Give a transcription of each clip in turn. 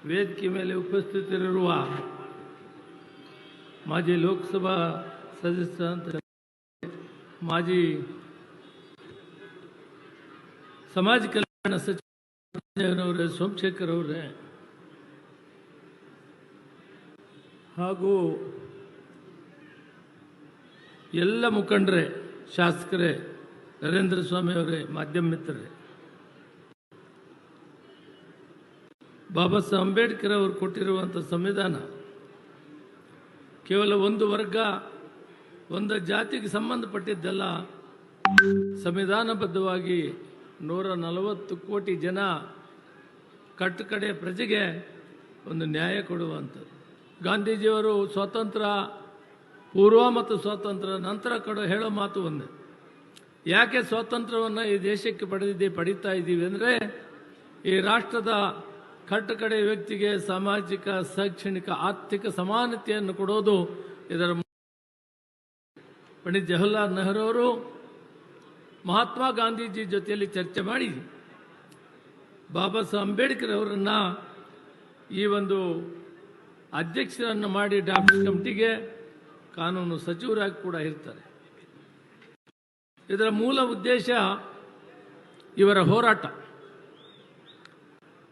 ವೇದಿಕೆ ಮೇಲೆ ಉಪಸ್ಥಿತರಿರುವ ಮಾಜಿ ಲೋಕಸಭಾ ಸದಸ್ಯ, ಮಾಜಿ ಸಮಾಜ ಕಲ್ಯಾಣ ಸಚಿವರವರೇ, ಸೋಮಶೇಖರ್ ಅವರೇ, ಹಾಗೂ ಎಲ್ಲ ಮುಖಂಡರೇ, ಶಾಸಕರೇ, ನರೇಂದ್ರ ಸ್ವಾಮಿ ಅವರೇ, ಮಾಧ್ಯಮ ಮಿತ್ರರೇ, ಬಾಬಾ ಸಾಹೇಬ್ ಅಂಬೇಡ್ಕರ್ ಅವರು ಕೊಟ್ಟಿರುವಂಥ ಸಂವಿಧಾನ ಕೇವಲ ಒಂದು ವರ್ಗ, ಒಂದು ಜಾತಿಗೆ ಸಂಬಂಧಪಟ್ಟಿದ್ದಲ್ಲ. ಸಂವಿಧಾನಬದ್ಧವಾಗಿ 140 ಕೋಟಿ ಜನ ಕಟ್ಟಕಡೆ ಪ್ರಜೆಗೆ ಒಂದು ನ್ಯಾಯ ಕೊಡುವಂಥದ್ದು. ಗಾಂಧೀಜಿಯವರು ಸ್ವಾತಂತ್ರ್ಯ ಪೂರ್ವ ಮತ್ತು ಸ್ವಾತಂತ್ರ್ಯ ನಂತರ ಹೇಳೋ ಮಾತು ಒಂದೇ. ಯಾಕೆ ಸ್ವಾತಂತ್ರ್ಯವನ್ನು ಈ ದೇಶಕ್ಕೆ ಪಡೀತಾ ಇದ್ದೀವಿ ಅಂದರೆ, ಈ ರಾಷ್ಟ್ರದ ಕಟ್ಟಕಡೆ ವ್ಯಕ್ತಿಗೆ ಸಾಮಾಜಿಕ, ಶೈಕ್ಷಣಿಕ, ಆರ್ಥಿಕ ಸಮಾನತೆಯನ್ನು ಕೊಡೋದು ಇದರ. ಪಂಡಿತ್ ಜವಾಹರ್ಲಾಲ್ ನೆಹರು ಅವರು ಮಹಾತ್ಮ ಗಾಂಧೀಜಿ ಜೊತೆಯಲ್ಲಿ ಚರ್ಚೆ ಮಾಡಿ ಬಾಬಾ ಸಾಹೇಬ್ ಅಂಬೇಡ್ಕರ್ ಅವರನ್ನ ಈ ಒಂದು ಅಧ್ಯಕ್ಷರನ್ನು ಮಾಡಿ ಡ್ರಾಫ್ಟ್ ಕಮಿಟಿಗೆ ಕಾನೂನು ಸಚಿವರಾಗಿ ಕೂಡ ಇರ್ತಾರೆ. ಇದರ ಮೂಲ ಉದ್ದೇಶ ಇವರ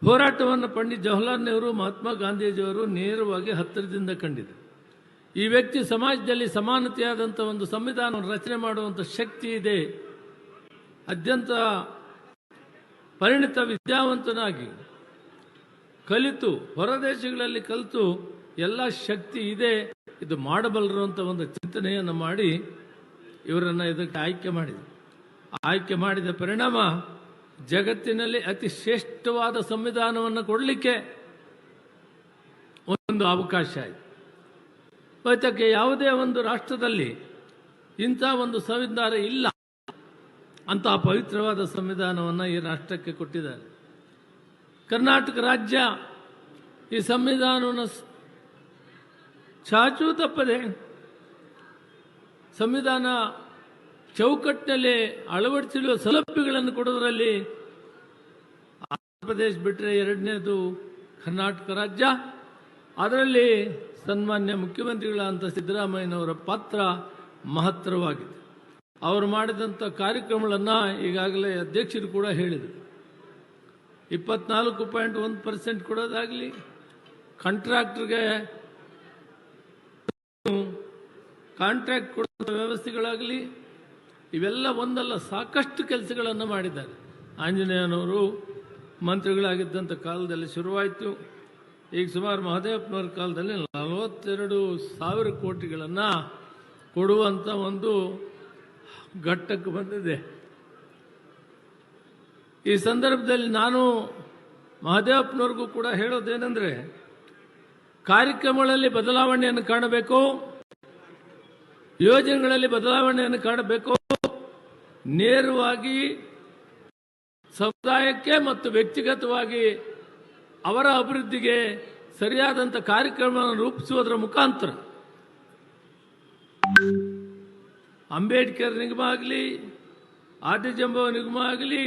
ಹೋರಾಟವನ್ನು ಪಂಡಿತ್ ಜವಾಹರ್ಲಾಲ್ ನೆಹರು, ಮಹಾತ್ಮ ಗಾಂಧೀಜಿಯವರು ನೇರವಾಗಿ ಹತ್ತಿರದಿಂದ ಕಂಡಿದ್ದರು. ಈ ವ್ಯಕ್ತಿ ಸಮಾಜದಲ್ಲಿ ಸಮಾನತೆಯಾದಂಥ ಒಂದು ಸಂವಿಧಾನವನ್ನು ರಚನೆ ಮಾಡುವಂಥ ಶಕ್ತಿ ಇದೆ. ಅತ್ಯಂತ ಪರಿಣಿತ ವಿದ್ಯಾವಂತನಾಗಿ ಕಲಿತು, ಹೊರದೇಶಗಳಲ್ಲಿ ಕಲಿತು ಎಲ್ಲ ಶಕ್ತಿ ಇದೆ, ಇದು ಮಾಡಬಲ್ಲರು ಅಂತ ಒಂದು ಚಿಂತನೆಯನ್ನು ಮಾಡಿ ಇವರನ್ನು ಇದಕ್ಕೆ ಆಯ್ಕೆ ಮಾಡಿದ ಪರಿಣಾಮ ಜಗತ್ತಿನಲ್ಲಿ ಅತಿ ಶ್ರೇಷ್ಠವಾದ ಸಂವಿಧಾನವನ್ನು ಕೊಡಲಿಕ್ಕೆ ಒಂದು ಅವಕಾಶ ಆಯಿತು. ಅದಕ್ಕೆ ಯಾವುದೇ ಒಂದು ರಾಷ್ಟ್ರದಲ್ಲಿ ಇಂಥ ಒಂದು ಸಂವಿಧಾನ ಇಲ್ಲ, ಅಂತಹ ಪವಿತ್ರವಾದ ಸಂವಿಧಾನವನ್ನು ಈ ರಾಷ್ಟ್ರಕ್ಕೆ ಕೊಟ್ಟಿದ್ದಾರೆ. ಕರ್ನಾಟಕ ರಾಜ್ಯ ಈ ಸಂವಿಧಾನವನ್ನು ಚಾಚೂ ತಪ್ಪದೆ ಸಂವಿಧಾನ ಚೌಕಟ್ಟಿನಲ್ಲಿ ಅಳವಡಿಸಿರುವ ಸೌಲಭ್ಯಗಳನ್ನು ಕೊಡೋದರಲ್ಲಿ ಆಂಧ್ರ ಪ್ರದೇಶ ಬಿಟ್ಟರೆ ಎರಡನೇದು ಕರ್ನಾಟಕ ರಾಜ್ಯ. ಅದರಲ್ಲಿ ಸನ್ಮಾನ್ಯ ಮುಖ್ಯಮಂತ್ರಿಗಳಾದಂಥ ಸಿದ್ದರಾಮಯ್ಯನವರ ಪಾತ್ರ ಮಹತ್ತರವಾಗಿದೆ. ಅವರು ಮಾಡಿದಂಥ ಕಾರ್ಯಕ್ರಮಗಳನ್ನು ಈಗಾಗಲೇ ಅಧ್ಯಕ್ಷರು ಕೂಡ ಹೇಳಿದರು. 24.1% ಕೊಡೋದಾಗಲಿ, ಕಾಂಟ್ರಾಕ್ಟರ್ಗೆ ಕಾಂಟ್ರಾಕ್ಟ್ ಕೊಡುವ ವ್ಯವಸ್ಥೆಗಳಾಗಲಿ, ಇವೆಲ್ಲ ಒಂದಲ್ಲ ಸಾಕಷ್ಟು ಕೆಲಸಗಳನ್ನು ಮಾಡಿದ್ದಾರೆ. ಆಂಜನೇಯನವರು ಮಂತ್ರಿಗಳಾಗಿದ್ದಂಥ ಕಾಲದಲ್ಲಿ ಶುರುವಾಯಿತು. ಈಗ ಸುಮಾರು ಮಹದೇವಪ್ಪನವರ ಕಾಲದಲ್ಲಿ 42,000 ಕೋಟಿಗಳನ್ನು ಕೊಡುವಂಥ ಒಂದು ಘಟ್ಟಕ್ಕೆ ಬಂದಿದೆ. ಈ ಸಂದರ್ಭದಲ್ಲಿ ನಾನು ಮಹದೇವಪ್ಪನವ್ರಿಗೂ ಕೂಡ ಹೇಳೋದೇನೆಂದರೆ, ಕಾರ್ಯಕ್ರಮಗಳಲ್ಲಿ ಬದಲಾವಣೆಯನ್ನು ಕಾಣಬೇಕು, ಯೋಜನೆಗಳಲ್ಲಿ ಬದಲಾವಣೆಯನ್ನು ಕಾಣಬೇಕು. ನೇರವಾಗಿ ಸಮುದಾಯಕ್ಕೆ ಮತ್ತು ವ್ಯಕ್ತಿಗತವಾಗಿ ಅವರ ಅಭಿವೃದ್ಧಿಗೆ ಸರಿಯಾದಂಥ ಕಾರ್ಯಕ್ರಮವನ್ನು ರೂಪಿಸುವುದರ ಮುಖಾಂತರ ಅಂಬೇಡ್ಕರ್ ನಿಗಮ ಆಗಲಿ, ಆದಿಜಂಬವ ನಿಗಮ ಆಗಲಿ,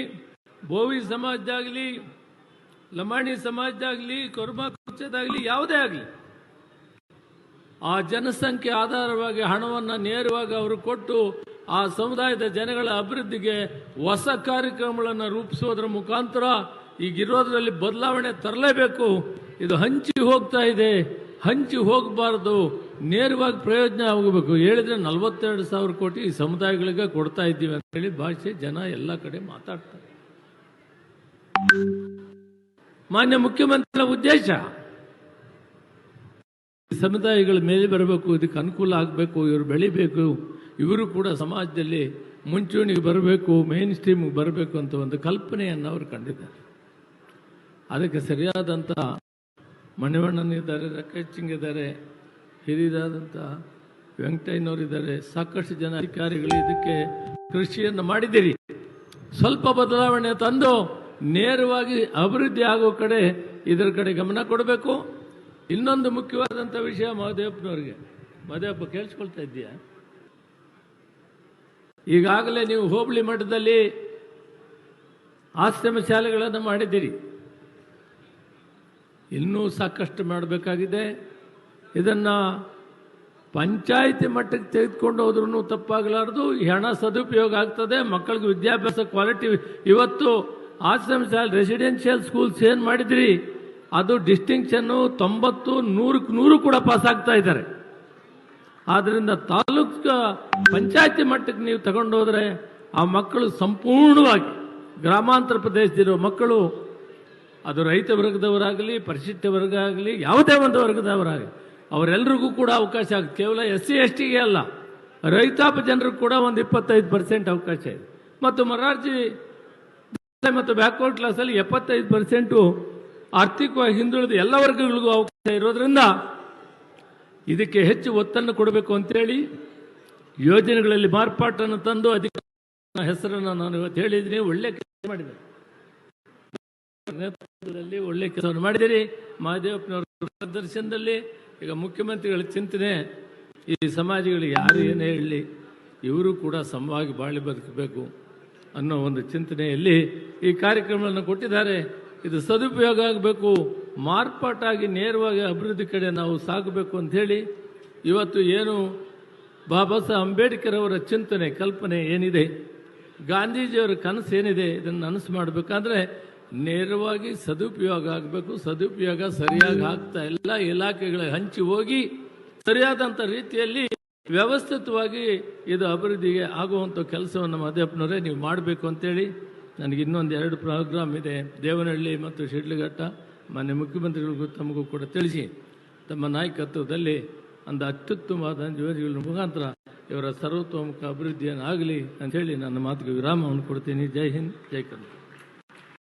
ಬೋವಿ ಸಮಾಜದಾಗಲಿ, ಲಂಬಾಣಿ ಸಮಾಜದಾಗಲಿ, ಕೊರ್ಮಾ ಕುರ್ಚದಾಗಲಿ, ಯಾವುದೇ ಆಗಲಿ, ಆ ಜನಸಂಖ್ಯೆ ಆಧಾರವಾಗಿ ಹಣವನ್ನು ನೇರವಾಗಿ ಅವರು ಕೊಟ್ಟು ಆ ಸಮುದಾಯದ ಜನಗಳ ಅಭಿವೃದ್ಧಿಗೆ ಹೊಸ ಕಾರ್ಯಕ್ರಮಗಳನ್ನು ರೂಪಿಸೋದ್ರ ಮುಖಾಂತರ ಈಗಿರೋದ್ರಲ್ಲಿ ಬದಲಾವಣೆ ತರಲೇಬೇಕು. ಇದು ಹಂಚಿ ಹೋಗ್ತಾ ಇದೆ, ಹಂಚಿ ಹೋಗಬಾರ್ದು, ನೇರವಾಗಿ ಪ್ರಯೋಜನ ಆಗಬೇಕು. ಹೇಳಿದ್ರೆ 42,000 ಕೋಟಿ ಈ ಸಮುದಾಯಗಳಿಗೆ ಕೊಡ್ತಾ ಇದ್ದೀವಿ ಅಂತ ಹೇಳಿ ಭಾಷೆ ಜನ ಎಲ್ಲ ಕಡೆ ಮಾತಾಡ್ತಾರೆ. ಮಾನ್ಯ ಮುಖ್ಯಮಂತ್ರಿಗಳ ಉದ್ದೇಶ ಸಮುದಾಯಗಳ ಮೇಲೆ ಬರಬೇಕು, ಇದಕ್ಕೆ ಅನುಕೂಲ ಆಗಬೇಕು, ಇವರು ಬೆಳಿಬೇಕು, ಇವರು ಕೂಡ ಸಮಾಜದಲ್ಲಿ ಮುಂಚೂಣಿಗೆ ಬರಬೇಕು, ಮೇನ್ ಸ್ಟ್ರೀಮ್ಗೆ ಬರಬೇಕು ಅಂತ ಒಂದು ಕಲ್ಪನೆಯನ್ನು ಅವರು ಕಂಡಿದ್ದಾರೆ. ಅದಕ್ಕೆ ಸರಿಯಾದಂಥ ಮಣಿವಣ್ಣನಿದ್ದಾರೆ, ರಾಕೇಶ್ ಸಿಂಗ್ ಇದ್ದಾರೆ, ಹಿರಿಯರಾದಂಥ ವೆಂಕಟಯ್ಯನವರಿದ್ದಾರೆ, ಸಾಕಷ್ಟು ಜನ ಅಧಿಕಾರಿಗಳು ಇದಕ್ಕೆ ಕೃಷಿಯನ್ನು ಮಾಡಿದ್ದೀರಿ. ಸ್ವಲ್ಪ ಬದಲಾವಣೆ ತಂದು ನೇರವಾಗಿ ಅಭಿವೃದ್ಧಿ ಆಗೋ ಕಡೆ ಇದರ ಕಡೆ ಗಮನ ಕೊಡಬೇಕು. ಇನ್ನೊಂದು ಮುಖ್ಯವಾದಂಥ ವಿಷಯ ಮಹದೇವಪ್ಪನವ್ರಿಗೆ. ಮಹದೇವಪ್ಪ ಕೇಳಿಸ್ಕೊಳ್ತಾ ಇದ್ದೀಯಾ? ಈಗಾಗಲೇ ನೀವು ಹೋಬಳಿ ಮಟ್ಟದಲ್ಲಿ ಆಶ್ರಮ ಶಾಲೆಗಳನ್ನು ಮಾಡಿದ್ದೀರಿ. ಇನ್ನೂ ಸಾಕಷ್ಟು ಮಾಡಬೇಕಾಗಿದೆ. ಇದನ್ನು ಪಂಚಾಯಿತಿ ಮಟ್ಟಕ್ಕೆ ತೆಗೆದುಕೊಂಡು ಹೋದ್ರೂ ತಪ್ಪಾಗಲಾರದು. ಈ ಹಣ ಸದುಪಯೋಗ ಆಗ್ತದೆ. ಮಕ್ಕಳಿಗೆ ವಿದ್ಯಾಭ್ಯಾಸ ಕ್ವಾಲಿಟಿ, ಇವತ್ತು ಆಶ್ರಮ ಶಾಲೆ ರೆಸಿಡೆನ್ಷಿಯಲ್ ಸ್ಕೂಲ್ಸ್ ಏನು ಮಾಡಿದ್ರಿ, ಅದು ಡಿಸ್ಟಿಂಕ್ಷನ್ನು 90, 100 ಕೂಡ ಪಾಸ್ ಆಗ್ತಾ ಇದ್ದಾರೆ. ಆದ್ದರಿಂದ ತಾಲೂಕು ಪಂಚಾಯತಿ ಮಟ್ಟಕ್ಕೆ ನೀವು ತಗೊಂಡೋದ್ರೆ ಆ ಮಕ್ಕಳು ಸಂಪೂರ್ಣವಾಗಿ, ಗ್ರಾಮಾಂತರ ಪ್ರದೇಶದಿರೋ ಮಕ್ಕಳು, ಅದು ರೈತ ವರ್ಗದವರಾಗಲಿ, ಪರಿಶಿಷ್ಟ ವರ್ಗ ಆಗಲಿ, ಯಾವುದೇ ಒಂದು ವರ್ಗದವರಾಗಲಿ, ಅವರೆಲ್ಲರಿಗೂ ಕೂಡ ಅವಕಾಶ ಆಗುತ್ತೆ. ಕೇವಲ SC ST ಗೆ ಅಲ್ಲ, ರೈತಾಪಿ ಜನರಿಗೆ ಕೂಡ ಒಂದು 25% ಅವಕಾಶ ಇದೆ. ಮತ್ತು ಮೊರಾರ್ಜಿ ಮತ್ತು ಬ್ಯಾಕ್ವರ್ಡ್ ಕ್ಲಾಸಲ್ಲಿ 75% ಆರ್ಥಿಕವಾಗಿ ಹಿಂದುಳಿದ ಎಲ್ಲ ವರ್ಗಗಳಿಗೂ ಅವಕಾಶ ಇರೋದ್ರಿಂದ ಇದಕ್ಕೆ ಹೆಚ್ಚು ಒತ್ತನ್ನು ಕೊಡಬೇಕು ಅಂತೇಳಿ ಯೋಜನೆಗಳಲ್ಲಿ ಮಾರ್ಪಾಟನ್ನು ತಂದು ಅಧಿಕಾರ ಹೆಸರನ್ನು ನಾನು ಇವತ್ತು ಹೇಳಿದ್ದೀನಿ. ಒಳ್ಳೆ ಕೆಲಸ ಮಾಡಿದೆ, ನೇತೃತ್ವದಲ್ಲಿ ಒಳ್ಳೆ ಕೆಲಸವನ್ನು ಮಾಡಿದಿರಿ. ಮಹದೇವಪ್ಪನವರ ಮಾರ್ಗದರ್ಶನದಲ್ಲಿ ಈಗ ಮುಖ್ಯಮಂತ್ರಿಗಳ ಚಿಂತನೆ, ಈ ಸಮಾಜಗಳಿಗೆ ಯಾರು ಏನೇ ಹೇಳಲಿ ಇವರು ಕೂಡ ಸಮವಾಗಿ ಬಾಳಿ ಬದುಕಬೇಕು ಅನ್ನೋ ಒಂದು ಚಿಂತನೆಯಲ್ಲಿ ಈ ಕಾರ್ಯಕ್ರಮವನ್ನು ಕೊಟ್ಟಿದ್ದಾರೆ. ಇದು ಸದುಪಯೋಗ ಆಗಬೇಕು, ಮಾರ್ಪಾಟಾಗಿ ನೇರವಾಗಿ ಅಭಿವೃದ್ಧಿ ಕಡೆ ನಾವು ಸಾಗಬೇಕು ಅಂಥೇಳಿ ಇವತ್ತು ಏನು ಬಾಬಾ ಸಾಹೇಬ್ ಅಂಬೇಡ್ಕರ್ ಅವರ ಚಿಂತನೆ, ಕಲ್ಪನೆ ಏನಿದೆ, ಗಾಂಧೀಜಿಯವರ ಕನಸು ಏನಿದೆ, ಇದನ್ನು ನನಸು ಮಾಡಬೇಕಾದ್ರೆ ನೇರವಾಗಿ ಸದುಪಯೋಗ ಆಗಬೇಕು. ಸದುಪಯೋಗ ಸರಿಯಾಗಿ ಆಗ್ತಾ ಎಲ್ಲ ಇಲಾಖೆಗಳಿಗೆ ಹಂಚಿ ಹೋಗಿ ಸರಿಯಾದಂಥ ರೀತಿಯಲ್ಲಿ ವ್ಯವಸ್ಥಿತವಾಗಿ ಇದು ಅಭಿವೃದ್ಧಿಗೆ ಆಗುವಂಥ ಕೆಲಸವನ್ನು ಮಹದೇವಪ್ಪನವರೇ ನೀವು ಮಾಡಬೇಕು ಅಂತೇಳಿ ನನಗೆ ಇನ್ನೊಂದು 2 ಪ್ರೋಗ್ರಾಮ್ ಇದೆ, ದೇವನಹಳ್ಳಿ ಮತ್ತು ಶಿಡ್ಲಘಟ್ಟ. ಮಾನ್ಯ ಮುಖ್ಯಮಂತ್ರಿಗಳಿಗೂ ತಮಗೂ ಕೂಡ ತಿಳಿಸಿ ತಮ್ಮ ನಾಯಕತ್ವದಲ್ಲಿ ಒಂದು ಅತ್ಯುತ್ತಮವಾದ ಯೋಜನೆಗಳ ಮುಖಾಂತರ ಇವರ ಸರ್ವತೋಮುಖ ಅಭಿವೃದ್ಧಿಯನ್ನು ಆಗಲಿ ಅಂಥೇಳಿ ನನ್ನ ಮಾತಿಗೆ ವಿರಾಮವನ್ನು ಕೊಡ್ತೀನಿ. ಜೈ ಹಿಂದ್, ಜೈ ಕರ್ನಾಟಕ.